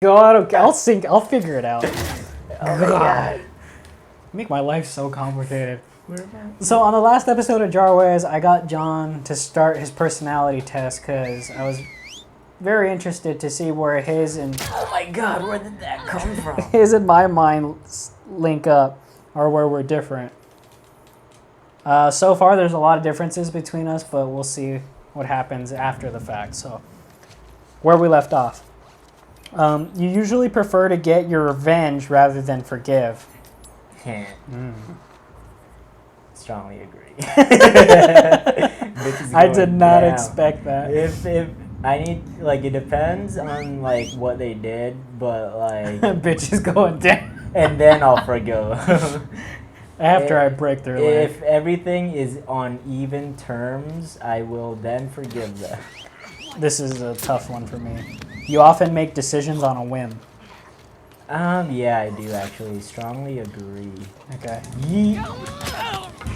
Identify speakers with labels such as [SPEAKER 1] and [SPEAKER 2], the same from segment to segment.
[SPEAKER 1] God, I'll figure it out. God. Make my life so complicated. So on the last episode of Jarways, I got John to start his personality test because I was very interested to see where his and
[SPEAKER 2] Oh my god, where did that come from?
[SPEAKER 1] his and my mind link up, or where we're different. So far, there's a lot of differences between us, but we'll see what happens after the fact. So, where we left off. You usually prefer to get your revenge rather than forgive.
[SPEAKER 2] Strongly agree.
[SPEAKER 1] I did not expect that.
[SPEAKER 2] If I need, like, it depends on, like, what they did, but, like...
[SPEAKER 1] Bitch is going down.
[SPEAKER 2] And then I'll forgive.
[SPEAKER 1] After I break their leg.
[SPEAKER 2] If everything is on even terms, I will then forgive them.
[SPEAKER 1] This is a tough one for me. You often make decisions on a whim.
[SPEAKER 2] Yeah, I do actually strongly agree.
[SPEAKER 1] Okay.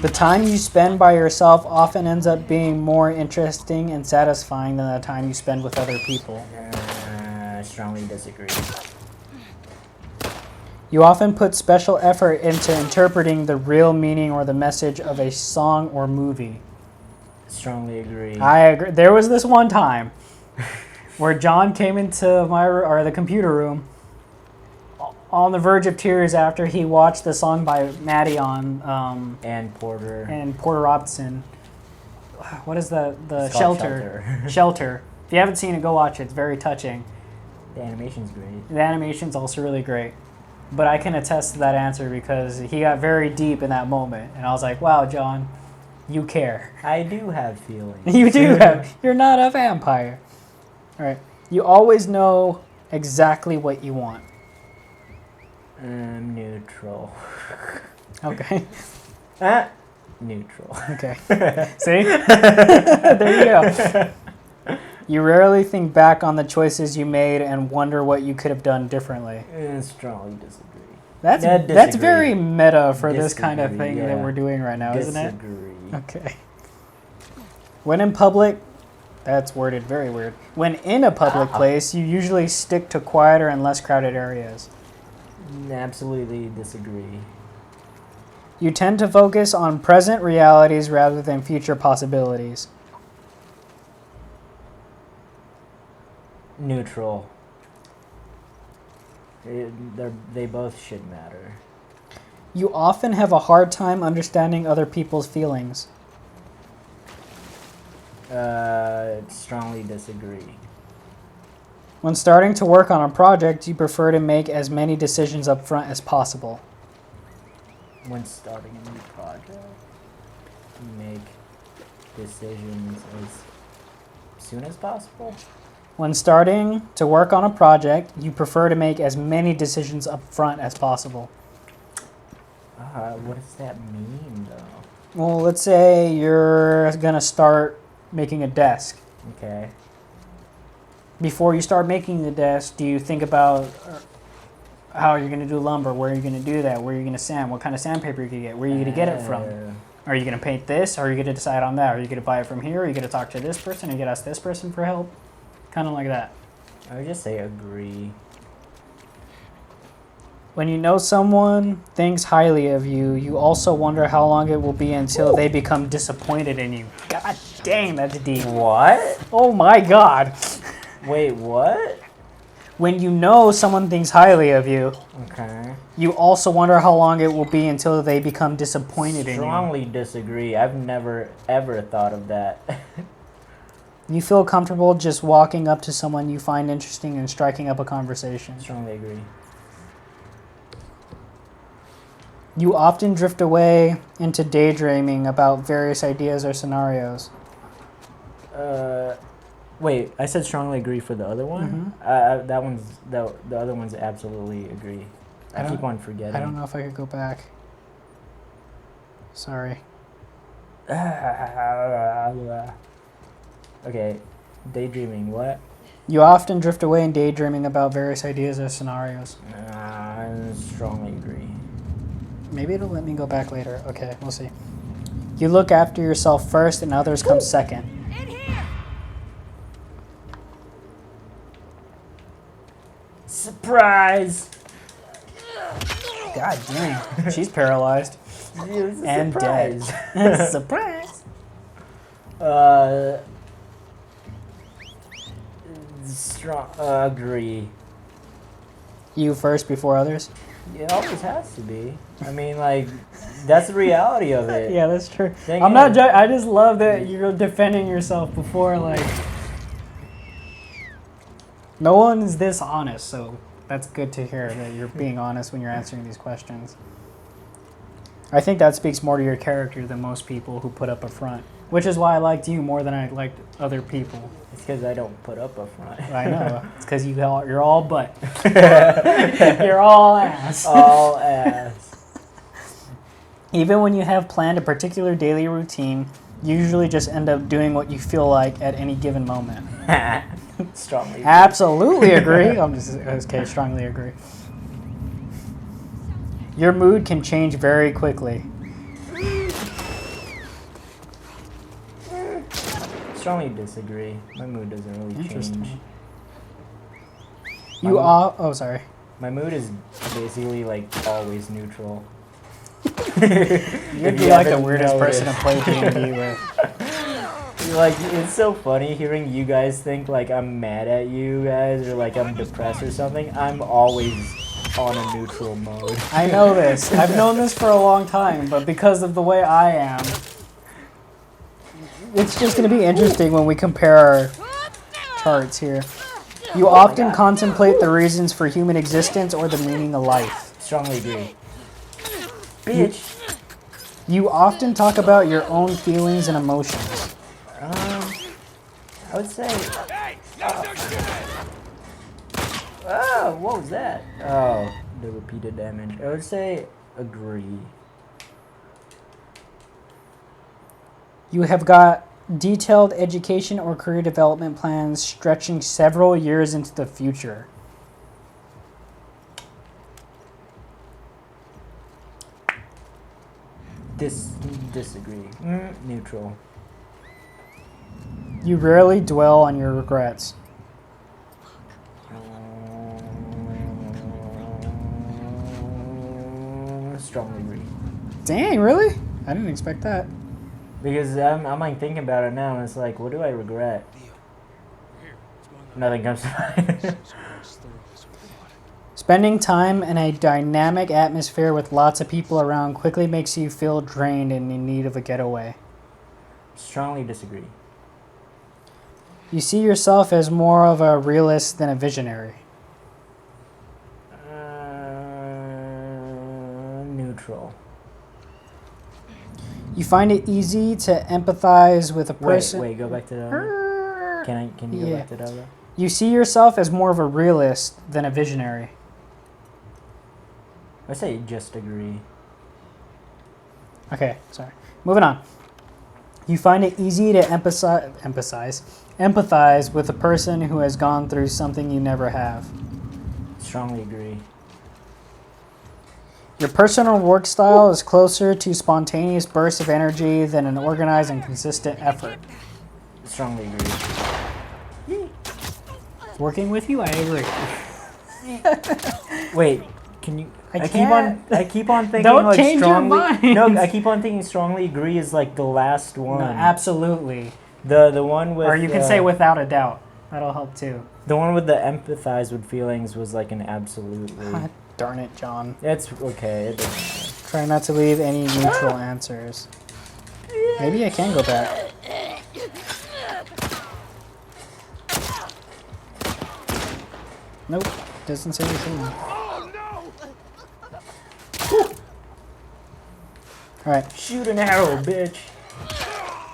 [SPEAKER 1] The time you spend by yourself often ends up being more interesting and satisfying than the time you spend with other people.
[SPEAKER 2] Strongly disagree.
[SPEAKER 1] You often put special effort into interpreting the real meaning or the message of a song or movie.
[SPEAKER 2] Strongly agree.
[SPEAKER 1] I agree. There was this one time where John came into the computer room on the verge of tears after he watched the song by Maddie on
[SPEAKER 2] and Porter
[SPEAKER 1] Robinson. What is the
[SPEAKER 2] It's called Shelter.
[SPEAKER 1] Shelter. If you haven't seen it, go watch it. It's very touching.
[SPEAKER 2] The animation's great.
[SPEAKER 1] The animation's also really great. But I can attest to that answer because he got very deep in that moment, and I was like, "Wow, John, you care."
[SPEAKER 2] I do have feelings.
[SPEAKER 1] You do have. You're not a vampire. All right. You always know exactly what you want.
[SPEAKER 2] Neutral.
[SPEAKER 1] Okay.
[SPEAKER 2] Neutral.
[SPEAKER 1] Okay. See? There you go. You rarely think back on the choices you made and wonder what you could have done differently.
[SPEAKER 2] Strongly disagree.
[SPEAKER 1] That's
[SPEAKER 2] Disagree.
[SPEAKER 1] very meta for this kind of
[SPEAKER 2] Disagree,
[SPEAKER 1] thing that
[SPEAKER 2] yeah.
[SPEAKER 1] we're doing right now, isn't it?
[SPEAKER 2] Disagree.
[SPEAKER 1] Okay. When in public, that's worded very weird. When in a public place, you usually stick to quieter and less crowded areas.
[SPEAKER 2] Absolutely disagree.
[SPEAKER 1] You tend to focus on present realities rather than future possibilities.
[SPEAKER 2] Neutral. They both should matter.
[SPEAKER 1] You often have a hard time understanding other people's feelings.
[SPEAKER 2] Strongly disagree.
[SPEAKER 1] When starting to work on a project, you prefer to make as many decisions up front as possible.
[SPEAKER 2] When starting a new project, make decisions as soon as possible.
[SPEAKER 1] When starting to work on a project, you prefer to make as many decisions up front as possible.
[SPEAKER 2] What does that mean, though?
[SPEAKER 1] Well, let's say you're going to start making a desk.
[SPEAKER 2] Okay.
[SPEAKER 1] Before you start making the desk, do you think about how you're going to do lumber, where you're going to do that, where you're going to sand, what kind of sandpaper you can get, where you're going to get it from? Are you going to paint this, or are you going to decide on that? Are you going to buy it from here? Are you going to talk to this person? Are you going to ask this person for help? Kind of like that.
[SPEAKER 2] I would just say agree.
[SPEAKER 1] When you know someone thinks highly of you, you also wonder how long it will be until they become disappointed in you. God dang, that's deep.
[SPEAKER 2] What?
[SPEAKER 1] Oh my God.
[SPEAKER 2] Wait, what?
[SPEAKER 1] When you know someone thinks highly of you,
[SPEAKER 2] Okay.
[SPEAKER 1] you also wonder how long it will be until they become disappointed in you.
[SPEAKER 2] Strongly disagree. I've never ever thought of that.
[SPEAKER 1] You feel comfortable just walking up to someone you find interesting and striking up a conversation.
[SPEAKER 2] Strongly agree.
[SPEAKER 1] You often drift away into daydreaming about various ideas or scenarios.
[SPEAKER 2] Wait, I said strongly agree for the other one?
[SPEAKER 1] Mhm.
[SPEAKER 2] That one's the other one's absolutely agree. I keep on forgetting.
[SPEAKER 1] I don't know if I could go back. Sorry.
[SPEAKER 2] Okay, daydreaming. What?
[SPEAKER 1] You often drift away in daydreaming about various ideas or scenarios.
[SPEAKER 2] I strongly agree.
[SPEAKER 1] Maybe it'll let me go back later. Okay, we'll see. You look after yourself first and others come second.
[SPEAKER 3] In here!
[SPEAKER 2] Surprise!
[SPEAKER 1] God dang. She's paralyzed.
[SPEAKER 2] It's a
[SPEAKER 1] And dead.
[SPEAKER 2] surprise.
[SPEAKER 1] Surprise!
[SPEAKER 2] Strong. Agree.
[SPEAKER 1] You first before others?
[SPEAKER 2] It always has to be. I mean, like, that's the reality of it.
[SPEAKER 1] Yeah, that's true.
[SPEAKER 2] Dang
[SPEAKER 1] I'm not.
[SPEAKER 2] it.
[SPEAKER 1] I just love that you're defending yourself before like. No one is this honest, so that's good to hear that you're being honest when you're answering these questions. I think that speaks more to your character than most people who put up a front, which is why I liked you more than I liked other people.
[SPEAKER 2] It's because I don't put up a front.
[SPEAKER 1] I know it's because you're all butt. You're all ass.
[SPEAKER 2] All ass.
[SPEAKER 1] Even when you have planned a particular daily routine, you usually just end up doing what you feel like at any given moment.
[SPEAKER 2] Strongly.
[SPEAKER 1] Absolutely agree. I'm just okay. Strongly agree. Your mood can change very quickly.
[SPEAKER 2] Strongly disagree. My mood doesn't really change.
[SPEAKER 1] Interesting.
[SPEAKER 2] My
[SPEAKER 1] You
[SPEAKER 2] mood-
[SPEAKER 1] all. Oh, sorry.
[SPEAKER 2] My mood is basically like always neutral.
[SPEAKER 1] You'd be like the weirdest person to play D&D with.
[SPEAKER 2] Like, it's so funny hearing you guys think like I'm mad at you guys or like I'm depressed or something. I'm always on a neutral mode.
[SPEAKER 1] I know this. I've known this for a long time, but because of the way I am, it's just going to be interesting when we compare our charts here. You often contemplate the reasons for human existence or the meaning of life.
[SPEAKER 2] Strongly agree. Bitch.
[SPEAKER 1] You often talk about your own feelings and emotions.
[SPEAKER 2] I would say. Oh, what was that? Oh, the repeated damage. I would say agree.
[SPEAKER 1] You have got detailed education or career development plans stretching several years into the future.
[SPEAKER 2] Disagree. Neutral.
[SPEAKER 1] You rarely dwell on your regrets.
[SPEAKER 2] Strongly agree.
[SPEAKER 1] Dang, really? I didn't expect that.
[SPEAKER 2] Because I'm like thinking about it now, and it's like, what do I regret? Nothing comes to mind.
[SPEAKER 1] Spending time in a dynamic atmosphere with lots of people around quickly makes you feel drained and in need of a getaway.
[SPEAKER 2] Strongly disagree.
[SPEAKER 1] You see yourself as more of a realist than a visionary.
[SPEAKER 2] Neutral.
[SPEAKER 1] You find it easy to empathize with a person.
[SPEAKER 2] Wait, go back to that one. Can you go
[SPEAKER 1] Yeah.
[SPEAKER 2] back to that one?
[SPEAKER 1] You see yourself as more of a realist than a visionary.
[SPEAKER 2] I say just agree.
[SPEAKER 1] Okay, sorry. Moving on. You find it easy to empathize with a person who has gone through something you never have.
[SPEAKER 2] Strongly agree.
[SPEAKER 1] Your personal work style is closer to spontaneous bursts of energy than an organized and consistent effort.
[SPEAKER 2] Strongly agree.
[SPEAKER 1] Working with you, I agree.
[SPEAKER 2] Wait, can you?
[SPEAKER 1] I
[SPEAKER 2] I keep on thinking
[SPEAKER 1] Don't
[SPEAKER 2] like
[SPEAKER 1] change your
[SPEAKER 2] strongly.
[SPEAKER 1] mind.
[SPEAKER 2] No, I keep on thinking strongly agree is like the last one.
[SPEAKER 1] No, absolutely.
[SPEAKER 2] The one with.
[SPEAKER 1] Or you can say without a doubt. That'll help too.
[SPEAKER 2] The one with the empathize with feelings was like an absolutely.
[SPEAKER 1] God darn it, John.
[SPEAKER 2] It's okay. It doesn't
[SPEAKER 1] Try not to leave any neutral answers. Maybe I can go back. Nope. Doesn't say anything. Alright.
[SPEAKER 2] shoot an arrow, bitch.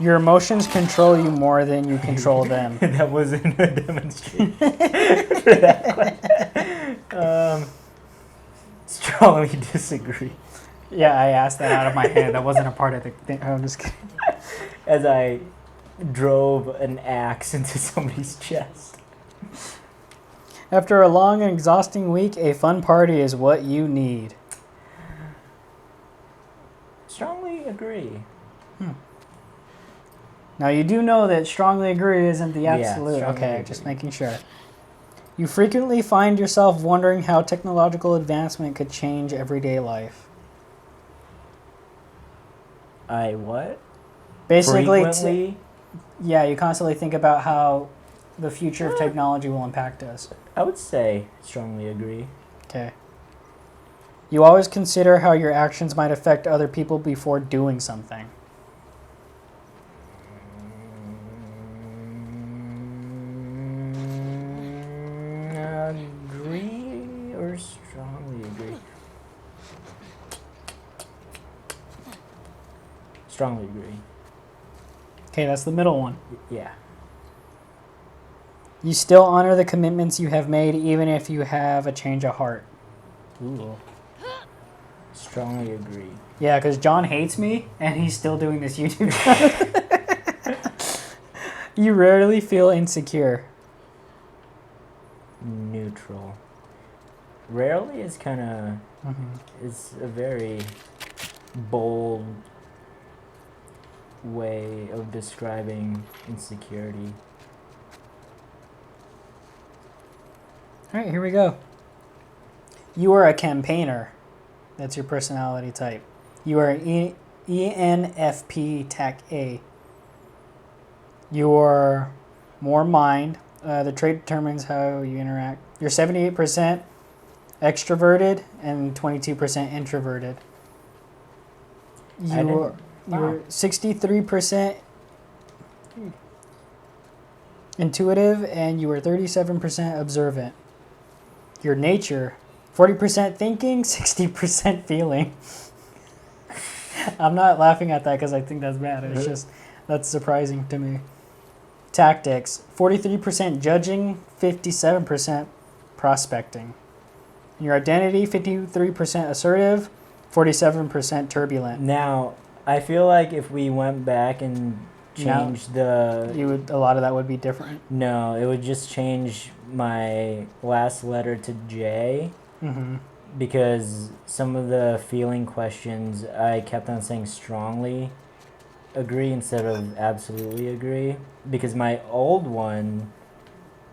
[SPEAKER 1] Your emotions control you more than you control them.
[SPEAKER 2] That wasn't a demonstration for that one. Strongly disagree.
[SPEAKER 1] Yeah, I asked that out of my head. That wasn't a part of the thing. I'm just kidding.
[SPEAKER 2] As I drove an axe into somebody's chest.
[SPEAKER 1] After a long and exhausting week, a fun party is what you need.
[SPEAKER 2] Strongly agree.
[SPEAKER 1] Now you do know that strongly agree isn't the
[SPEAKER 2] Yeah,
[SPEAKER 1] absolute.
[SPEAKER 2] strongly
[SPEAKER 1] Okay,
[SPEAKER 2] agree.
[SPEAKER 1] just making sure. You frequently find yourself wondering how technological advancement could change everyday life.
[SPEAKER 2] I what?
[SPEAKER 1] Basically,
[SPEAKER 2] Frequently?
[SPEAKER 1] yeah, you constantly think about how the future of technology will impact us.
[SPEAKER 2] I would say strongly agree.
[SPEAKER 1] Okay. You always consider how your actions might affect other people before doing something.
[SPEAKER 2] Agree or strongly agree? Strongly agree.
[SPEAKER 1] Okay, that's the middle one.
[SPEAKER 2] Yeah.
[SPEAKER 1] You still honor the commitments you have made even if you have a change of heart.
[SPEAKER 2] Ooh. Strongly agree.
[SPEAKER 1] Yeah, because John hates me and he's still doing this YouTube channel. You rarely feel insecure.
[SPEAKER 2] Neutral. Rarely is kind of is a very bold way of describing insecurity.
[SPEAKER 1] All right, here we go. You are a campaigner. That's your personality type. You are ENFP TAC A. You are more mind. The trait determines how you interact. You're 78% extroverted and 22% introverted. You're 63% intuitive and you are 37% observant. Your nature, 40% thinking, 60% feeling. I'm not laughing at that because I think that's bad. It's just, that's surprising to me. Tactics, 43% judging, 57% prospecting. Your identity, 53% assertive, 47% turbulent.
[SPEAKER 2] Now, I feel like if we went back and changed the
[SPEAKER 1] You would, a lot of that would be different.
[SPEAKER 2] no, it would just change my last letter to J
[SPEAKER 1] Mm-hmm.
[SPEAKER 2] because some of the feeling questions I kept on saying strongly agree instead of absolutely agree because my old one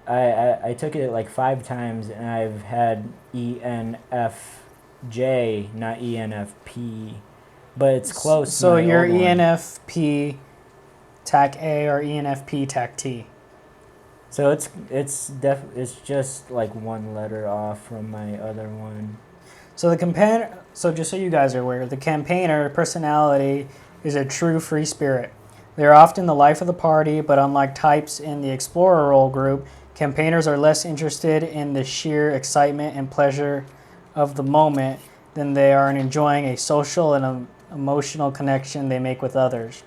[SPEAKER 2] I took it like 5 times and I've had ENFJ, not ENFP, but it's close.
[SPEAKER 1] So
[SPEAKER 2] to my
[SPEAKER 1] you're
[SPEAKER 2] old one.
[SPEAKER 1] ENFP TAC A or ENFP TAC T.
[SPEAKER 2] So it's just like one letter off from my other one.
[SPEAKER 1] So so just so you guys are aware, the campaigner personality is a true free spirit. They are often the life of the party, but unlike types in the explorer role group, campaigners are less interested in the sheer excitement and pleasure of the moment than they are in enjoying a social and emotional connection they make with others.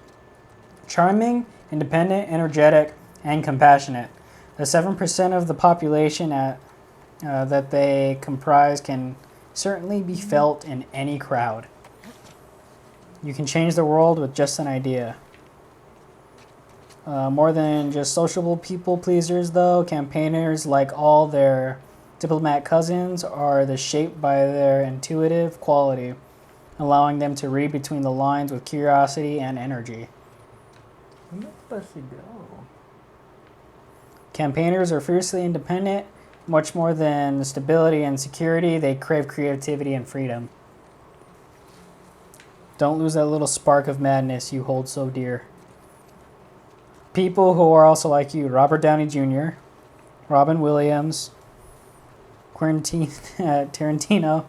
[SPEAKER 1] Charming, independent, energetic, and compassionate. The 7% of the population that they comprise can certainly be felt in any crowd. You can change the world with just an idea. More than just sociable people pleasers, though, campaigners, like all their diplomat cousins, are shaped by their intuitive quality, allowing them to read between the lines with curiosity and energy.
[SPEAKER 2] Where am I supposed to go?
[SPEAKER 1] Campaigners are fiercely independent. Much more than stability and security, they crave creativity and freedom. Don't lose that little spark of madness you hold so dear. People who are also like you: Robert Downey Jr., Robin Williams, Quentin Tarantino,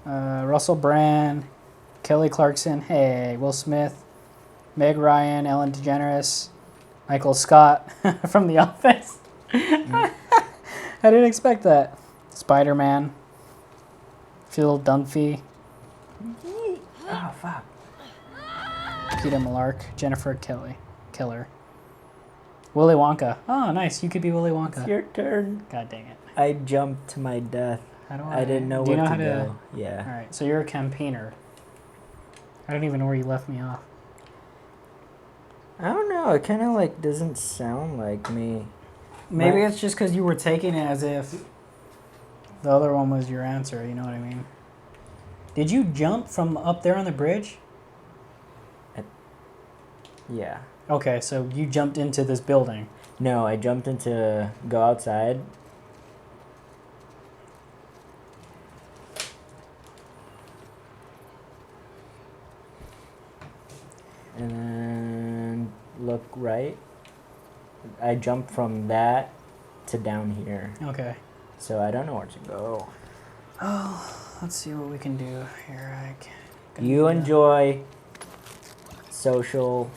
[SPEAKER 1] Russell Brand, Kelly Clarkson, Will Smith, Meg Ryan, Ellen DeGeneres, Michael Scott from The Office. I didn't expect that. Spider-Man, Phil Dunphy,
[SPEAKER 2] Oh fuck.
[SPEAKER 1] Peter Malark, Jennifer Keller, Willy Wonka. Oh, nice. You could be Willy Wonka.
[SPEAKER 2] It's your turn.
[SPEAKER 1] God dang it.
[SPEAKER 2] I jumped to my death.
[SPEAKER 1] How do
[SPEAKER 2] I didn't know
[SPEAKER 1] do you
[SPEAKER 2] where
[SPEAKER 1] know
[SPEAKER 2] to
[SPEAKER 1] how
[SPEAKER 2] go.
[SPEAKER 1] All
[SPEAKER 2] Yeah.
[SPEAKER 1] right, so you're a campaigner. I don't even know where you left me off.
[SPEAKER 2] I don't know. It kind of like doesn't sound like me.
[SPEAKER 1] Maybe
[SPEAKER 2] My-
[SPEAKER 1] it's just because you were taking it as if the other one was your answer. You know what I mean? Did you jump from up there on the bridge?
[SPEAKER 2] Yeah.
[SPEAKER 1] Okay, so you jumped into this building.
[SPEAKER 2] No, I jumped into go outside. And then look right. I jumped from that to down here.
[SPEAKER 1] Okay.
[SPEAKER 2] So I don't know where to go.
[SPEAKER 1] Oh, let's see what we can do here.
[SPEAKER 2] You enjoy social.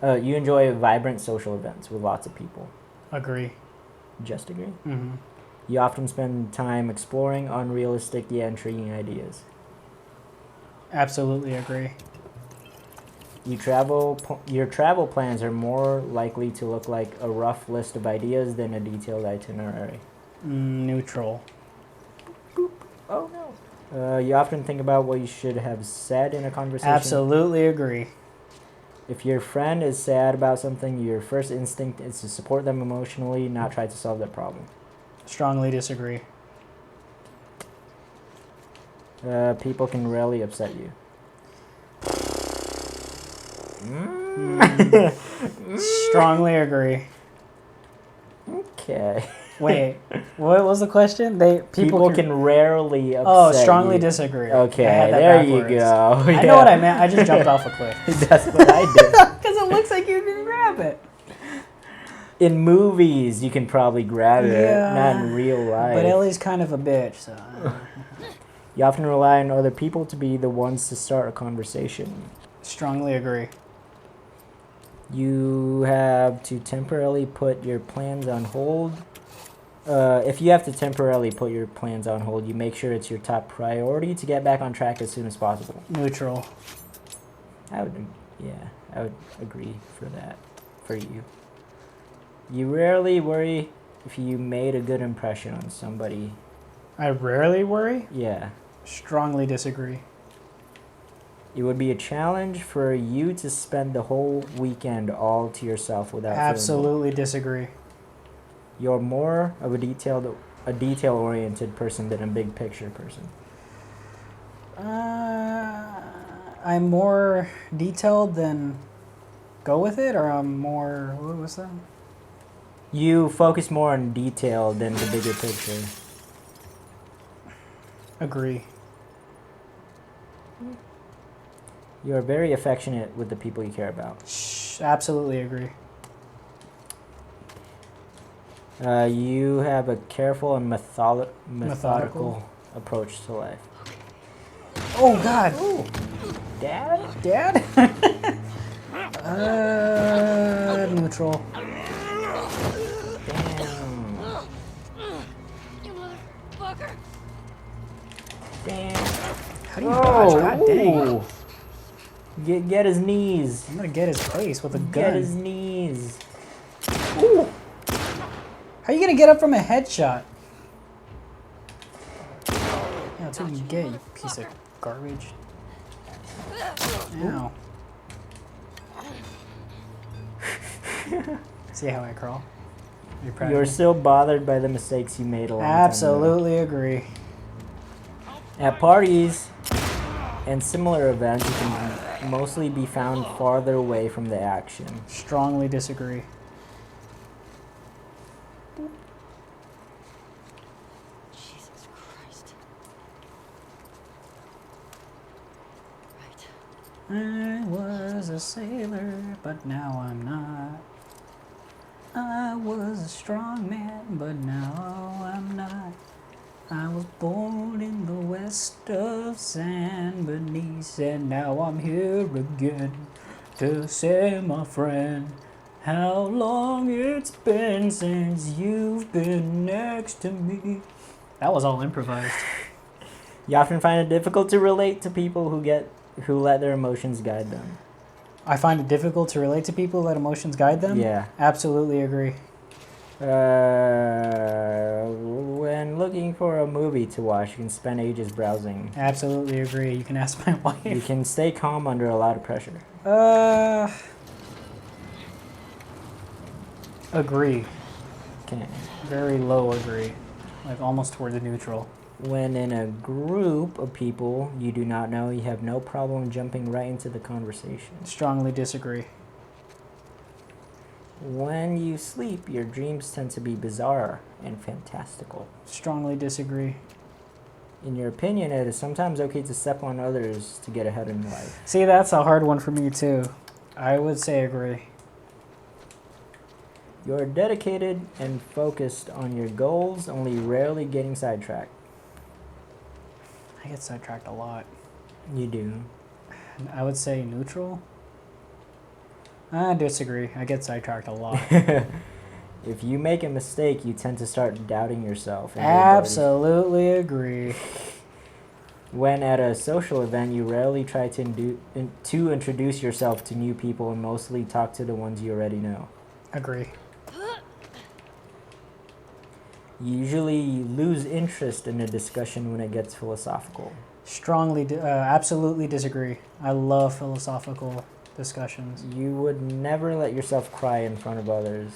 [SPEAKER 2] You enjoy vibrant social events with lots of people.
[SPEAKER 1] Agree.
[SPEAKER 2] Just agree.
[SPEAKER 1] Mm-hmm.
[SPEAKER 2] You often spend time exploring unrealistic yet intriguing ideas.
[SPEAKER 1] Absolutely agree.
[SPEAKER 2] Your travel plans are more likely to look like a rough list of ideas than a detailed itinerary.
[SPEAKER 1] Neutral.
[SPEAKER 2] Oh no. You often think about what you should have said in a conversation.
[SPEAKER 1] Absolutely agree.
[SPEAKER 2] If your friend is sad about something, your first instinct is to support them emotionally, not try to solve their problem.
[SPEAKER 1] Strongly disagree.
[SPEAKER 2] People can rarely upset you.
[SPEAKER 1] Strongly agree.
[SPEAKER 2] Okay.
[SPEAKER 1] Wait, what was the question?
[SPEAKER 2] People can rarely upset
[SPEAKER 1] Oh, strongly
[SPEAKER 2] you.
[SPEAKER 1] disagree.
[SPEAKER 2] Okay,
[SPEAKER 1] I had that
[SPEAKER 2] there
[SPEAKER 1] backwards.
[SPEAKER 2] you go.
[SPEAKER 1] I know what I meant. I just jumped off a cliff.
[SPEAKER 2] That's what I did.
[SPEAKER 1] Because it looks like you can grab it.
[SPEAKER 2] In movies, you can probably grab it,
[SPEAKER 1] Yeah,
[SPEAKER 2] not in real life.
[SPEAKER 1] But Ellie's kind of a bitch, so.
[SPEAKER 2] You often rely on other people to be the ones to start a conversation.
[SPEAKER 1] Strongly agree.
[SPEAKER 2] You have to temporarily put your plans on hold. If you have to temporarily put your plans on hold, you make sure it's your top priority to get back on track as soon as possible.
[SPEAKER 1] Neutral.
[SPEAKER 2] I would agree for that, for you. You rarely worry if you made a good impression on somebody.
[SPEAKER 1] I rarely worry.
[SPEAKER 2] Yeah.
[SPEAKER 1] Strongly disagree.
[SPEAKER 2] It would be a challenge for you to spend the whole weekend all to yourself without feeling bored.
[SPEAKER 1] Absolutely disagree.
[SPEAKER 2] You're more of a detail-oriented person than a big picture person.
[SPEAKER 1] I'm more detailed than go with it, or I'm more. What was that?
[SPEAKER 2] You focus more on detail than the bigger picture.
[SPEAKER 1] Agree.
[SPEAKER 2] You are very affectionate with the people you care about.
[SPEAKER 1] Absolutely agree.
[SPEAKER 2] You have a careful and methodical approach to life.
[SPEAKER 1] Oh God!
[SPEAKER 2] Ooh. Dad?
[SPEAKER 1] Dad? Neutral.
[SPEAKER 2] Damn.
[SPEAKER 3] You motherfucker.
[SPEAKER 2] Damn.
[SPEAKER 1] How do you dodge? God dang.
[SPEAKER 2] Ooh. Get his knees.
[SPEAKER 1] I'm gonna get his face with a gun.
[SPEAKER 2] Get his knees.
[SPEAKER 1] Ooh. How are you gonna get up from a headshot? Yeah, that's what you get, you piece of garbage. Ow. See how I crawl? You're proud
[SPEAKER 2] You're
[SPEAKER 1] of me?
[SPEAKER 2] still bothered by the mistakes you made a long time ago.
[SPEAKER 1] Absolutely agree.
[SPEAKER 2] At parties and similar events, you can mostly be found farther away from the action.
[SPEAKER 1] Strongly disagree.
[SPEAKER 3] Jesus Christ. Right.
[SPEAKER 1] I was a sailor, but now I'm not. I was a strong man, but now I'm not. I was born in the west of San Bernese, and now I'm here again to say, my friend, how long it's been since you've been next to me. That was all improvised.
[SPEAKER 2] You often find it difficult to relate to people who let their emotions guide them.
[SPEAKER 1] I find it difficult to relate to people, let emotions guide them.
[SPEAKER 2] Yeah.
[SPEAKER 1] Absolutely agree.
[SPEAKER 2] When looking for a movie to watch, you can spend ages browsing.
[SPEAKER 1] Absolutely agree. You can ask my wife.
[SPEAKER 2] You can stay calm under a lot of pressure.
[SPEAKER 1] Agree.
[SPEAKER 2] Okay.
[SPEAKER 1] Very low agree. Like almost towards the neutral.
[SPEAKER 2] When in a group of people you do not know, you have no problem jumping right into the conversation.
[SPEAKER 1] Strongly disagree.
[SPEAKER 2] When you sleep, your dreams tend to be bizarre and fantastical.
[SPEAKER 1] Strongly disagree.
[SPEAKER 2] In your opinion, it is sometimes okay to step on others to get ahead in life.
[SPEAKER 1] See, that's a hard one for me too. I would say agree.
[SPEAKER 2] You're dedicated and focused on your goals, only rarely getting sidetracked.
[SPEAKER 1] I get sidetracked a lot.
[SPEAKER 2] You do.
[SPEAKER 1] I would say neutral. I disagree. I get sidetracked a lot.
[SPEAKER 2] If you make a mistake, you tend to start doubting yourself. And your abilities.
[SPEAKER 1] Absolutely agree.
[SPEAKER 2] When at a social event, you rarely try to introduce yourself to new people and mostly talk to the ones you already know.
[SPEAKER 1] Agree.
[SPEAKER 2] You usually lose interest in a discussion when it gets philosophical.
[SPEAKER 1] Absolutely disagree. I love philosophical discussions.
[SPEAKER 2] You would never let yourself cry in front of others.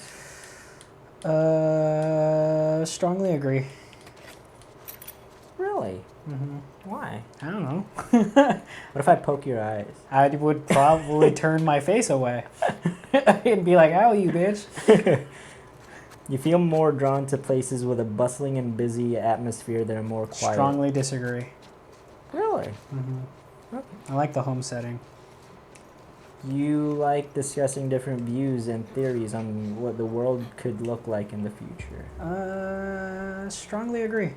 [SPEAKER 1] Strongly agree.
[SPEAKER 2] Really?
[SPEAKER 1] Mm-hmm.
[SPEAKER 2] Why?
[SPEAKER 1] I don't know.
[SPEAKER 2] What if I poke your eyes?
[SPEAKER 1] I would probably turn my face away and be like, "Ow, you bitch."
[SPEAKER 2] You feel more drawn to places with a bustling and busy atmosphere that are more quiet.
[SPEAKER 1] Strongly disagree.
[SPEAKER 2] Really?
[SPEAKER 1] Mm-hmm.
[SPEAKER 2] Okay.
[SPEAKER 1] I like the home setting.
[SPEAKER 2] You like discussing different views and theories on what the world could look like in the future.
[SPEAKER 1] Strongly agree.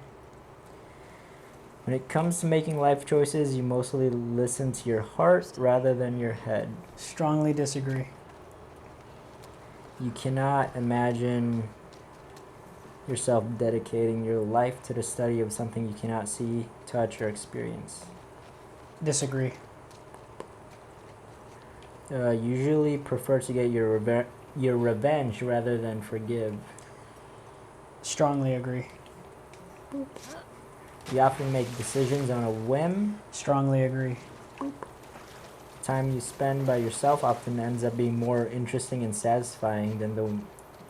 [SPEAKER 2] When it comes to making life choices, you mostly listen to your heart rather than your head.
[SPEAKER 1] Strongly disagree.
[SPEAKER 2] You cannot imagine yourself dedicating your life to the study of something you cannot see, touch, or experience.
[SPEAKER 1] Disagree.
[SPEAKER 2] Usually prefer to get your revenge rather than forgive.
[SPEAKER 1] Strongly agree.
[SPEAKER 2] You often make decisions on a whim.
[SPEAKER 1] Strongly agree.
[SPEAKER 2] Time you spend by yourself often ends up being more interesting and satisfying than the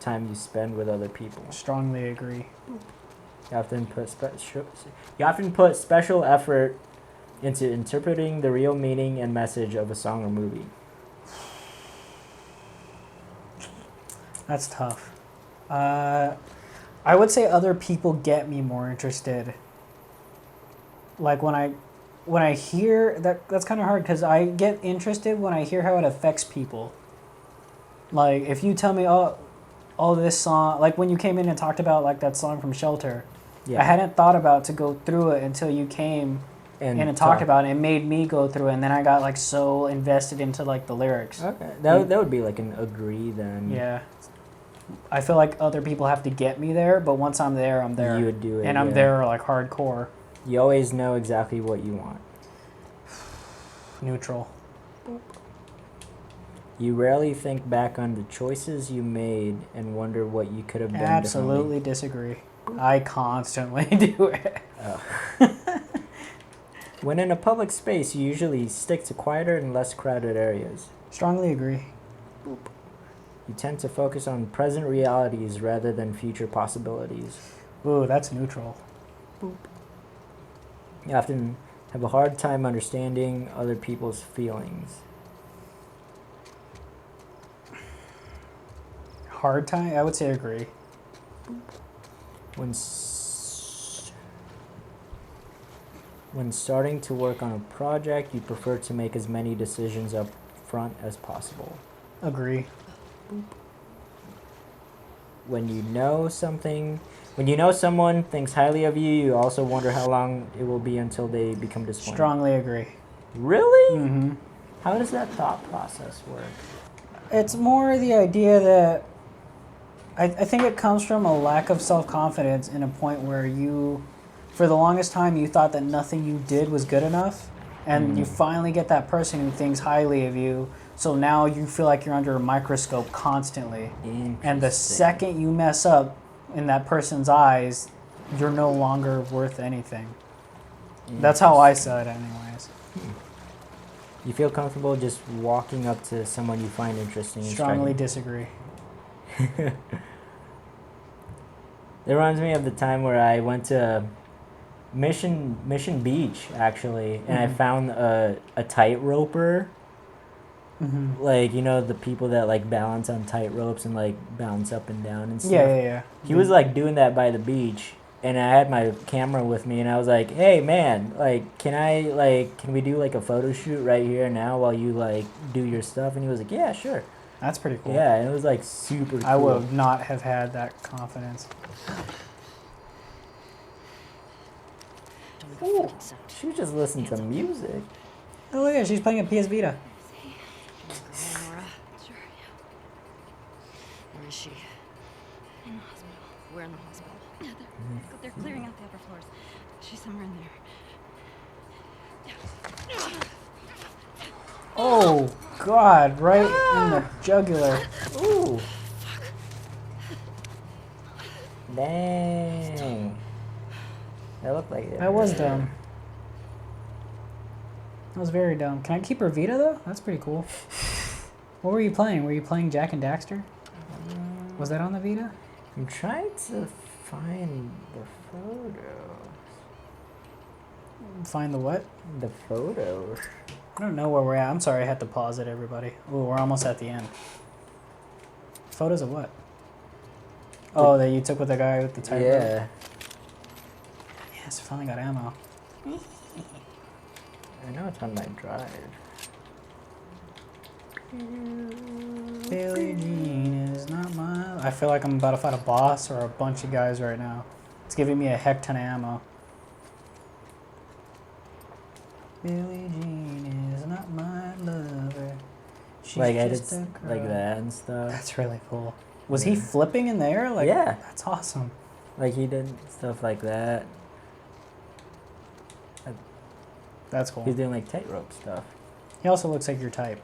[SPEAKER 2] time you spend with other people.
[SPEAKER 1] Strongly agree.
[SPEAKER 2] You often put special effort into interpreting the real meaning and message of a song or movie.
[SPEAKER 1] That's tough. I would say other people get me more interested. Like when I hear that's kind of hard because I get interested when I hear how it affects people. Like if you tell me, oh, this song, like when you came in and talked about like that song from Shelter,
[SPEAKER 2] Yeah.
[SPEAKER 1] I hadn't thought about to go through it until you came and talked about it. It made me go through it, and then I got like so invested into like the lyrics.
[SPEAKER 2] Okay, that would be like an agree then.
[SPEAKER 1] Yeah. I feel like other people have to get me there, but once I'm there, I'm there.
[SPEAKER 2] You would do it.
[SPEAKER 1] And I'm
[SPEAKER 2] yeah.
[SPEAKER 1] there like hardcore.
[SPEAKER 2] You always know exactly what you want.
[SPEAKER 1] Neutral.
[SPEAKER 2] You rarely think back on the choices you made and wonder what you could have done
[SPEAKER 1] Absolutely disagree. I constantly do it.
[SPEAKER 2] differently. When in a public space, you usually stick to quieter and less crowded areas.
[SPEAKER 1] Strongly agree.
[SPEAKER 2] You tend to focus on present realities rather than future possibilities.
[SPEAKER 1] Ooh, that's neutral.
[SPEAKER 2] You often have a hard time understanding other people's feelings.
[SPEAKER 1] Hard time? I would say agree.
[SPEAKER 2] When starting to work on a project, you prefer to make as many decisions up front as possible.
[SPEAKER 1] Agree.
[SPEAKER 2] When you know someone thinks highly of you, you also wonder how long it will be until they become disappointed.
[SPEAKER 1] Strongly agree.
[SPEAKER 2] Really?
[SPEAKER 1] Mm-hmm.
[SPEAKER 2] How does that thought process work?
[SPEAKER 1] It's more the idea that I think it comes from a lack of self-confidence in a point where you, for the longest time, you thought that nothing you did was good enough. And you finally get that person who thinks highly of you. So now you feel like you're under a microscope constantly. And the second you mess up in that person's eyes, you're no longer worth anything. That's how I saw it anyways.
[SPEAKER 2] You feel comfortable just walking up to someone you find interesting and
[SPEAKER 1] Strongly
[SPEAKER 2] striking.
[SPEAKER 1] disagree.
[SPEAKER 2] It reminds me of the time where I went to Mission Beach, actually, and I found a tightroper
[SPEAKER 1] Mm-hmm.
[SPEAKER 2] Like, you know, the people that like balance on tight ropes and like bounce up and down and stuff.
[SPEAKER 1] Yeah.
[SPEAKER 2] He was like doing that by the beach, and I had my camera with me, and I was like, "Hey, man, like, can we do like a photo shoot right here and now while you like do your stuff?" And he was like, "Yeah, sure."
[SPEAKER 1] That's pretty cool.
[SPEAKER 2] Yeah, and it was like super cool.
[SPEAKER 1] I would not have had that confidence.
[SPEAKER 3] Don't make a fucking sound.
[SPEAKER 2] She just listened to music.
[SPEAKER 1] Oh, look at her. She's playing a PS Vita.
[SPEAKER 3] Nora. Sure, yeah. Where is she? In the hospital. We're in the hospital. Yeah, they're clearing out the upper floors. She's somewhere in there.
[SPEAKER 1] Oh, God. Right in the jugular.
[SPEAKER 2] Ooh. Dang. That looked like it.
[SPEAKER 1] That was dumb. That was very dumb. Can I keep her Vita, though? That's pretty cool. What were you playing? Were you playing Jack and Daxter? Was that on the Vita?
[SPEAKER 2] I'm trying to find the photos.
[SPEAKER 1] Find the what?
[SPEAKER 2] The photos.
[SPEAKER 1] I don't know where we're at. I'm sorry I had to pause it, everybody. Ooh, we're almost at the end. Photos of what? Oh, that you took with the guy with the tight rope?
[SPEAKER 2] Yeah.
[SPEAKER 1] Yes, finally got ammo.
[SPEAKER 2] I know it's on my drive.
[SPEAKER 1] Billie Jean is not my... I feel like I'm about to fight a boss or a bunch of guys right now. It's giving me a heck ton of ammo. Billie Jean is not my lover. She's
[SPEAKER 2] Like
[SPEAKER 1] just
[SPEAKER 2] edits
[SPEAKER 1] a
[SPEAKER 2] like
[SPEAKER 1] girl.
[SPEAKER 2] that and stuff.
[SPEAKER 1] That's really cool. Was he flipping in the air? Like,
[SPEAKER 2] Yeah.
[SPEAKER 1] That's awesome.
[SPEAKER 2] Like he did stuff like that.
[SPEAKER 1] That's cool.
[SPEAKER 2] He's doing like tightrope stuff.
[SPEAKER 1] He also looks like your type.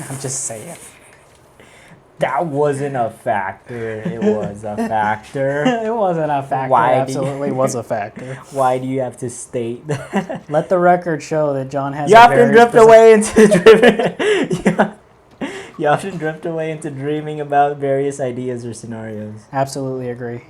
[SPEAKER 1] I'm just saying.
[SPEAKER 2] That wasn't a factor. It was a factor.
[SPEAKER 1] It wasn't a factor.
[SPEAKER 2] Why
[SPEAKER 1] It
[SPEAKER 2] do
[SPEAKER 1] absolutely was a factor.
[SPEAKER 2] Why do you have to state that?
[SPEAKER 1] Let the record show that John has.
[SPEAKER 2] You
[SPEAKER 1] a
[SPEAKER 2] often
[SPEAKER 1] very
[SPEAKER 2] drift
[SPEAKER 1] specific-
[SPEAKER 2] away into you often drift away into dreaming about various ideas or scenarios.
[SPEAKER 1] Absolutely agree.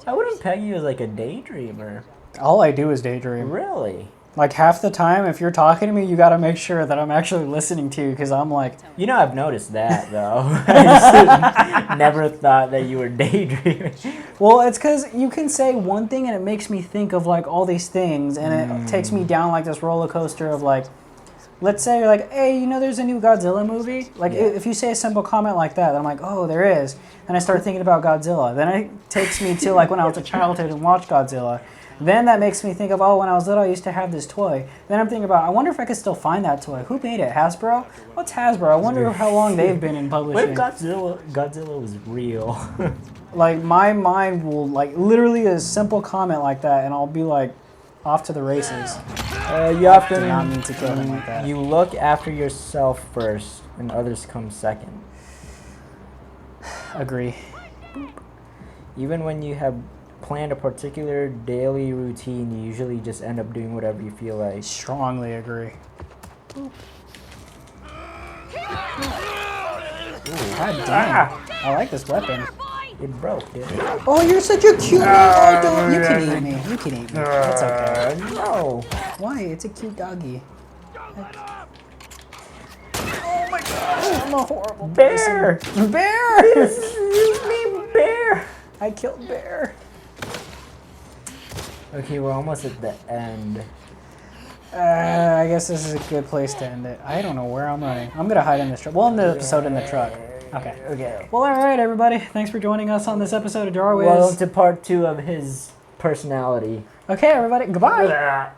[SPEAKER 2] I wouldn't peg you as like a daydreamer.
[SPEAKER 1] All I do is daydream.
[SPEAKER 2] Really?
[SPEAKER 1] Like half the time, if you're talking to me, you got to make sure that I'm actually listening to you because I'm like,
[SPEAKER 2] You know, I've noticed that though. I just never thought that you were daydreaming.
[SPEAKER 1] well, it's because you can say one thing and it makes me think of like all these things, and it takes me down like this roller coaster of like, let's say you're like, hey, you know, there's a new Godzilla movie. Like,
[SPEAKER 2] Yeah.
[SPEAKER 1] if you say a simple comment like that, I'm like, oh, there is. And I start thinking about Godzilla. Then it takes me to like when I was a childhood and watched Godzilla. Then that makes me think of, oh, when I was little, I used to have this toy. Then I'm thinking about, I wonder if I could still find that toy. Who made it? Hasbro? What's Hasbro? I wonder how long they've been in
[SPEAKER 2] What
[SPEAKER 1] publishing.
[SPEAKER 2] if Godzilla was real?
[SPEAKER 1] Like, my mind will, like, literally a simple comment like that, and I'll be like, off to the races.
[SPEAKER 2] You often
[SPEAKER 1] Did not mean to kill him like that.
[SPEAKER 2] You look after yourself first, and others come second.
[SPEAKER 1] Agree.
[SPEAKER 2] Even when you have planned a particular daily routine, you usually just end up doing whatever you feel like.
[SPEAKER 1] Strongly agree. God damn. I like this weapon.
[SPEAKER 2] It broke, dude.
[SPEAKER 1] Oh, you're such a cute little dog. You can eat me. You can eat me. That's okay.
[SPEAKER 2] No.
[SPEAKER 1] Why? It's a cute doggy. Oh my gosh, I'm a horrible
[SPEAKER 2] Bear!
[SPEAKER 1] person. Bear!
[SPEAKER 2] Excuse me, bear!
[SPEAKER 1] I killed Bear.
[SPEAKER 2] Okay, we're almost at the end.
[SPEAKER 1] I guess this is a good place to end it. I don't know where I'm running. I'm going to hide in this truck. We'll end the episode in the truck. Okay.
[SPEAKER 2] Okay.
[SPEAKER 1] Well, all right, everybody. Thanks for joining us on this episode of
[SPEAKER 2] Welcome
[SPEAKER 1] Jarwiz.
[SPEAKER 2] to part 2 of his personality.
[SPEAKER 1] Okay, everybody. Goodbye.